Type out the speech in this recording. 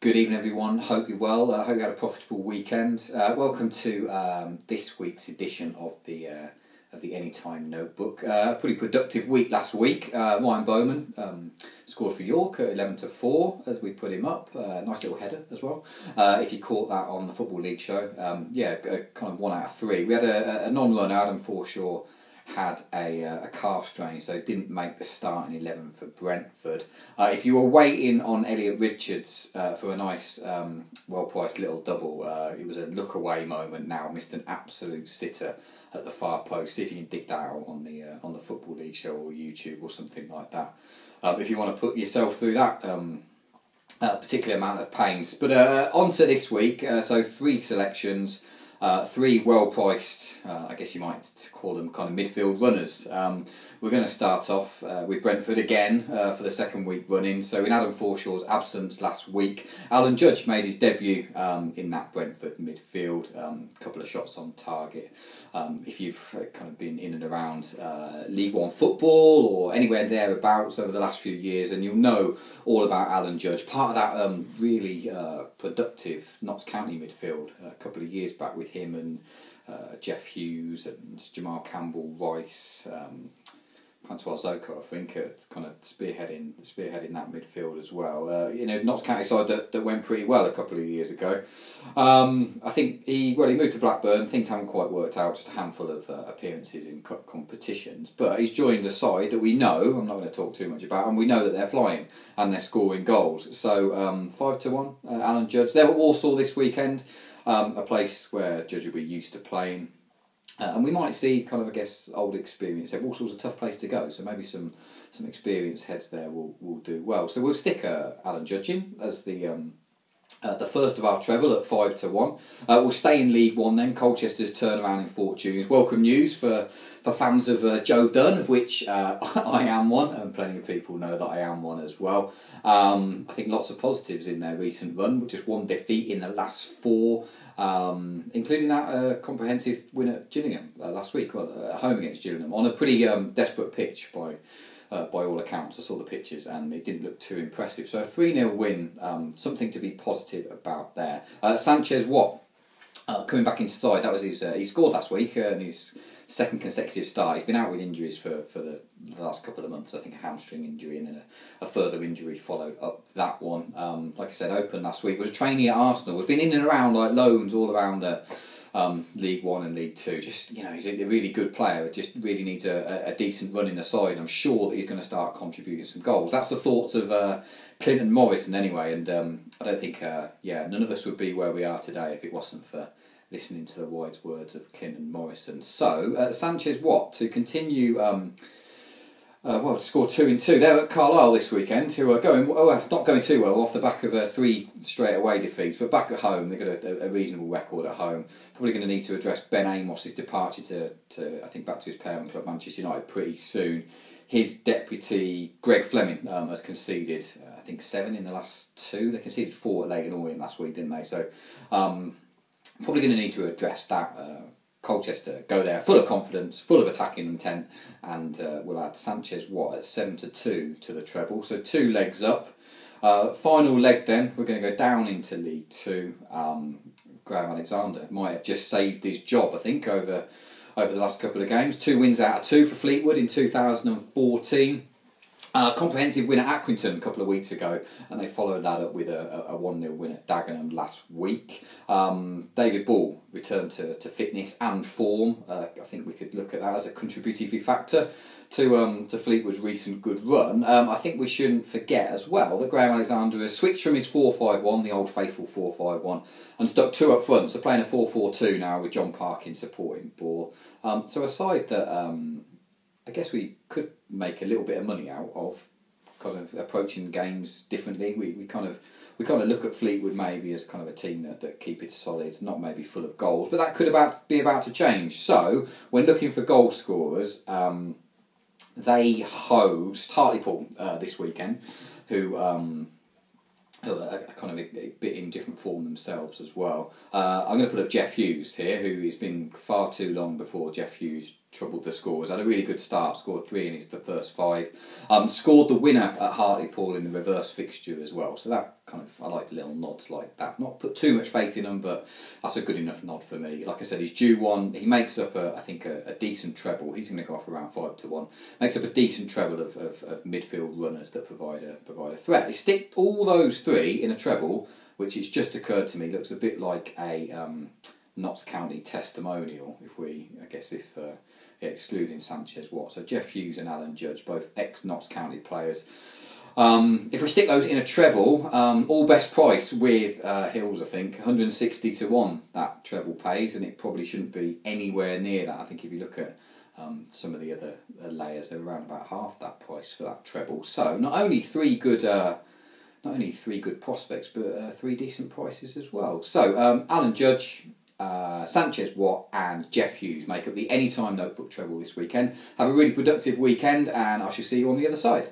Good evening, everyone. Hope you're well. Hope you had a profitable weekend. Welcome to this week's edition of the Anytime Notebook. Pretty productive week last week. Ryan Bowman scored for York at 11-4 as we put him up. Nice little header as well. If you caught that on the Football League show, kind of 1 out of 3. We had a non-runner, Adam Forshaw, had a calf strain, so didn't make the starting 11 for Brentford. If you were waiting on Elliot Richards for a nice, well-priced little double, it was a look-away moment now. Missed an absolute sitter at the far post. See if you can dig that out on the Football League show or YouTube or something like that. If you want to put yourself through that particular amount of pains. But on to this week. So 3 selections. 3 well-priced, I guess you might call them kind of midfield runners. We're going to start off with Brentford again for the second week running. So in Adam Forshaw's absence last week, Alan Judge made his debut in that Brentford midfield. A couple of shots on target. If you've kind of been in and around League One football or anywhere thereabouts over the last few years, and you'll know all about Alan Judge. Part of that really productive Notts County midfield a couple of years back with him and Jeff Hughes and Jamal Campbell-Rice, Francois Zoko, I think, kind of spearheading that midfield as well. Notts County side that went pretty well a couple of years ago. I think he moved to Blackburn. Things haven't quite worked out. Just a handful of appearances in competitions, but he's joined a side that we know. I'm not going to talk too much about, and we know that they're flying and they're scoring goals. So 5-1, Alan Judge. They're at Walsall this weekend, a place where Judge will be used to playing. And we might see kind of, I guess, old experience. Walsall's a tough place to go, so maybe some experienced heads there will do well. So we'll stick Alan Judge in as the first of our treble at 5-1. We'll stay in League One then. Colchester's turnaround in fortune. Welcome news for fans of Joe Dunn, of which I am one, and plenty of people know that I am one as well. I think lots of positives in their recent run, with just 1 defeat in the last 4. Including that comprehensive win at Gillingham last week, at home against Gillingham, on a pretty desperate pitch by all accounts. I saw the pictures and it didn't look too impressive. So a 3-0 win, something to be positive about there. Sanchez Watt coming back into side. That was he scored last week and his second consecutive start. He's been out with injuries for the last couple of months. I think a hamstring injury and then a further injury followed up that one. Like I said, open last week. Was a trainee at Arsenal. Has been in and around like loans all around the League One and League Two. Just he's a really good player. Just really needs a decent run in the side. I'm sure that he's going to start contributing some goals. That's the thoughts of Clinton Morrison anyway. And I don't think none of us would be where we are today if it wasn't for listening to the wise words of Clinton Morrison. So, Sanchez Watt to continue, to score 2 in 2. They're at Carlisle this weekend, who are not going too well off the back of 3 straight away defeats, but back at home, they've got a reasonable record at home. Probably going to need to address Ben Amos's departure to I think, back to his parent club, Manchester United, pretty soon. His deputy, Greg Fleming, has conceded, I think, 7 in the last 2. They conceded 4 at Leyton Orient last week, didn't they? So, probably going to need to address that. Colchester go there full of confidence, full of attacking intent, and we'll add Sanchez Watt at 7-2 to the treble. So 2 legs up. Final leg then, we're going to go down into League 2. Graham Alexander might have just saved his job, I think, over the last couple of games. 2 wins out of 2 for Fleetwood in 2014. Comprehensive win at Accrington a couple of weeks ago, and they followed that up with a 1-0 win at Dagenham last week. David Ball returned to fitness and form. I think we could look at that as a contributory factor to Fleetwood's recent good run. I think we shouldn't forget as well that Graham Alexander has switched from his 4-5-1, the old faithful 4-5-1, and stuck 2 up front, so playing a 4-4-2 now with John Parkin supporting Ball. So a side that I guess we could make a little bit of money out of, kind of approaching games differently. We kind of look at Fleetwood maybe as kind of a team that keep it solid, not maybe full of goals, but that could be about to change. So when looking for goal scorers, they host Hartlepool this weekend, who are kind of a bit in different form themselves as well. I'm going to put up Jeff Hughes here, who has been far too long before Jeff Hughes troubled the scores. Had a really good start, scored 3 in his the first 5. Scored the winner at Hartlepool in the reverse fixture as well. So that kind of, I like the little nods like that. Not put too much faith in him, but that's a good enough nod for me. Like I said, he's due one. He makes up I think a decent treble. He's going to go off around 5-1. Makes up a decent treble of midfield runners that provide a threat. He stick all those 3 in a treble, which it's just occurred to me looks a bit like a Notts County testimonial. If excluding Sanchez Watt. So Jeff Hughes and Alan Judge, both ex-Notts County players. If we stick those in a treble, all best price with Hills, I think, 160-1 that treble pays, and it probably shouldn't be anywhere near that. I think if you look at some of the other layers, they're around about half that price for that treble. So not only three good prospects, but 3 decent prices as well. So Alan Judge, Sanchez Watt and Jeff Hughes make up the Anytime Notebook treble this weekend. Have a really productive weekend, and I shall see you on the other side.